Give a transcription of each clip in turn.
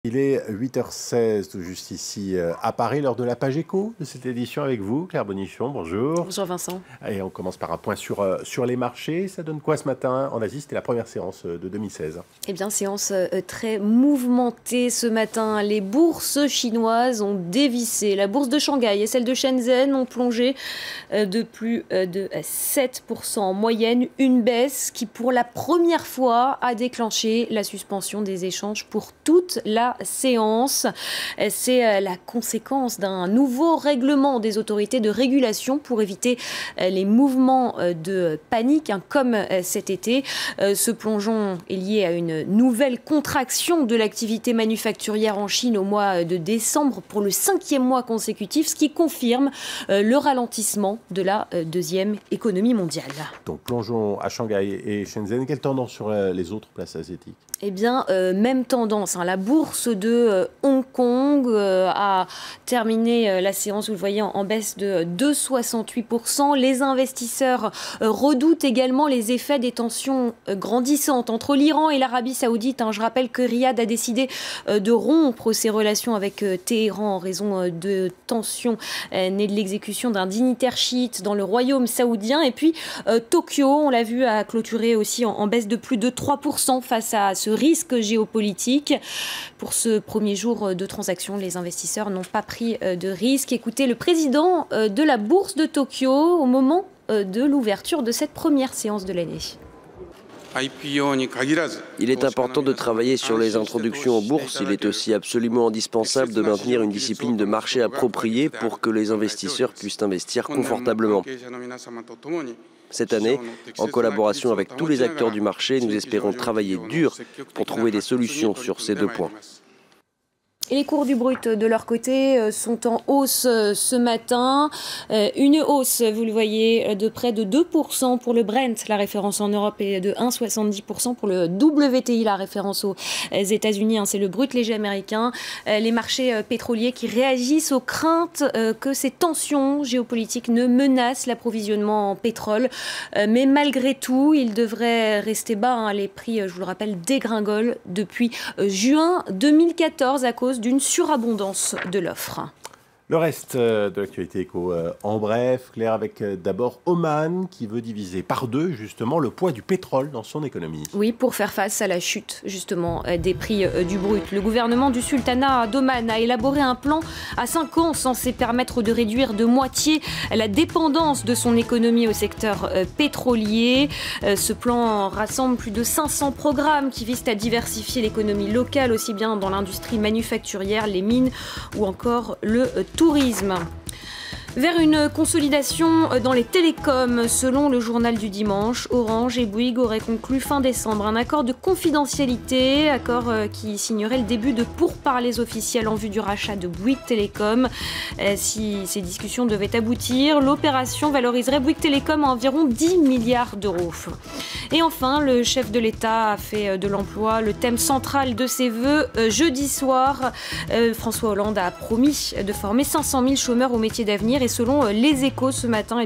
Il est 8h16, tout juste ici à Paris, l'heure de la page éco de cette édition avec vous, Claire Bonichon, bonjour. Bonjour Vincent. Et on commence par un point sur les marchés. Ça donne quoi ce matin en Asie? C'était la première séance de 2016. Eh bien, séance très mouvementée ce matin. Les bourses chinoises ont dévissé. La bourse de Shanghai et celle de Shenzhen ont plongé de plus de 7% en moyenne. Une baisse qui, pour la première fois, a déclenché la suspension des échanges pour toute la séance. C'est la conséquence d'un nouveau règlement des autorités de régulation pour éviter les mouvements de panique, comme cet été. Ce plongeon est lié à une nouvelle contraction de l'activité manufacturière en Chine au mois de décembre pour le 5e mois consécutif, ce qui confirme le ralentissement de la deuxième économie mondiale. Donc plongeons à Shanghai et Shenzhen. Quelle tendance sur les autres places asiatiques? Eh bien, même tendance. La bourse de Hong Kong a terminé la séance, vous le voyez, en baisse de 2,68%. Les investisseurs redoutent également les effets des tensions grandissantes entre l'Iran et l'Arabie Saoudite. Je rappelle que Riyad a décidé de rompre ses relations avec Téhéran en raison de tensions nées de l'exécution d'un dignitaire chiite dans le royaume saoudien. Et puis, Tokyo, on l'a vu, a clôturé aussi en baisse de plus de 3% face à ce risque géopolitique. Pour ce premier jour de transaction, les investisseurs n'ont pas pris de risque. Écoutez le président de la bourse de Tokyo au moment de l'ouverture de cette première séance de l'année. Il est important de travailler sur les introductions en bourse. Il est aussi absolument indispensable de maintenir une discipline de marché appropriée pour que les investisseurs puissent investir confortablement. Cette année, en collaboration avec tous les acteurs du marché, nous espérons travailler dur pour trouver des solutions sur ces deux points. Et les cours du brut, de leur côté, sont en hausse ce matin. Une hausse, vous le voyez, de près de 2% pour le Brent, la référence en Europe, et de 1,70% pour le WTI, la référence aux États-Unis. C'est le brut léger américain. Les marchés pétroliers qui réagissent aux craintes que ces tensions géopolitiques ne menacent l'approvisionnement en pétrole. Mais malgré tout, il devrait rester bas. Les prix, je vous le rappelle, dégringolent depuis juin 2014 à cause d'une surabondance de l'offre. Le reste de l'actualité éco en bref, Claire, avec d'abord Oman qui veut diviser par deux justement le poids du pétrole dans son économie. Oui, pour faire face à la chute justement des prix du brut. Le gouvernement du sultanat d'Oman a élaboré un plan à 5 ans censé permettre de réduire de moitié la dépendance de son économie au secteur pétrolier. Ce plan rassemble plus de 500 programmes qui visent à diversifier l'économie locale, aussi bien dans l'industrie manufacturière, les mines ou encore le tourisme. Vers une consolidation dans les télécoms, selon le journal du dimanche, Orange et Bouygues auraient conclu fin décembre un accord de confidentialité, accord qui signerait le début de pourparlers officiels en vue du rachat de Bouygues Télécom. Si ces discussions devaient aboutir, l'opération valoriserait Bouygues Télécom à environ 10 milliards d'euros. Et enfin, le chef de l'État a fait de l'emploi le thème central de ses vœux. Jeudi soir, François Hollande a promis de former 500 000 chômeurs au métier d'avenir. Et selon Les Échos ce matin,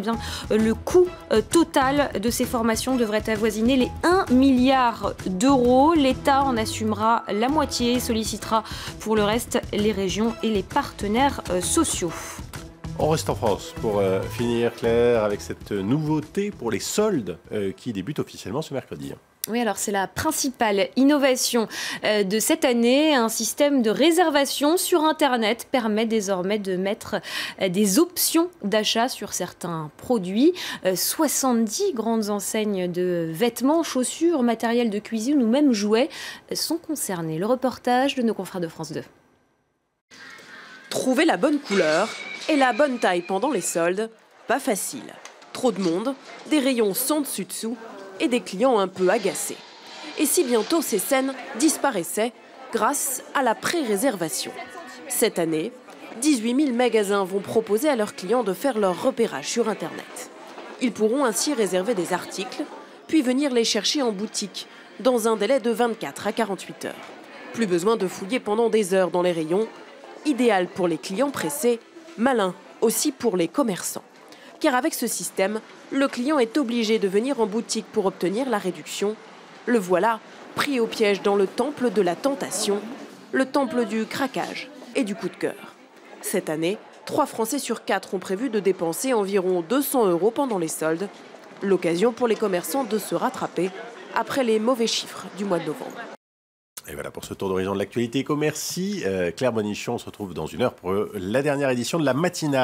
le coût total de ces formations devrait avoisiner les 1 milliard d'euros. L'État en assumera la moitié et sollicitera pour le reste les régions et les partenaires sociaux. On reste en France pour finir, Claire, avec cette nouveauté pour les soldes qui débutent officiellement ce mercredi. Oui, alors c'est la principale innovation de cette année. Un système de réservation sur Internet permet désormais de mettre des options d'achat sur certains produits. 70 grandes enseignes de vêtements, chaussures, matériel de cuisine ou même jouets sont concernées. Le reportage de nos confrères de France 2. Trouver la bonne couleur et la bonne taille pendant les soldes, pas facile. Trop de monde, des rayons sans dessus-dessous et des clients un peu agacés. Et si bientôt ces scènes disparaissaient grâce à la pré-réservation. Cette année, 18 000 magasins vont proposer à leurs clients de faire leur repérage sur Internet. Ils pourront ainsi réserver des articles, puis venir les chercher en boutique, dans un délai de 24 à 48 heures. Plus besoin de fouiller pendant des heures dans les rayons, idéal pour les clients pressés, malin aussi pour les commerçants. Car avec ce système, le client est obligé de venir en boutique pour obtenir la réduction. Le voilà, pris au piège dans le temple de la tentation. le temple du craquage et du coup de cœur. Cette année, 3 Français sur 4 ont prévu de dépenser environ 200 € pendant les soldes. L'occasion pour les commerçants de se rattraper après les mauvais chiffres du mois de novembre. Et voilà pour ce tour d'horizon de l'actualité éco. Merci Claire Bonichon. On se retrouve dans une heure pour la dernière édition de la matinale.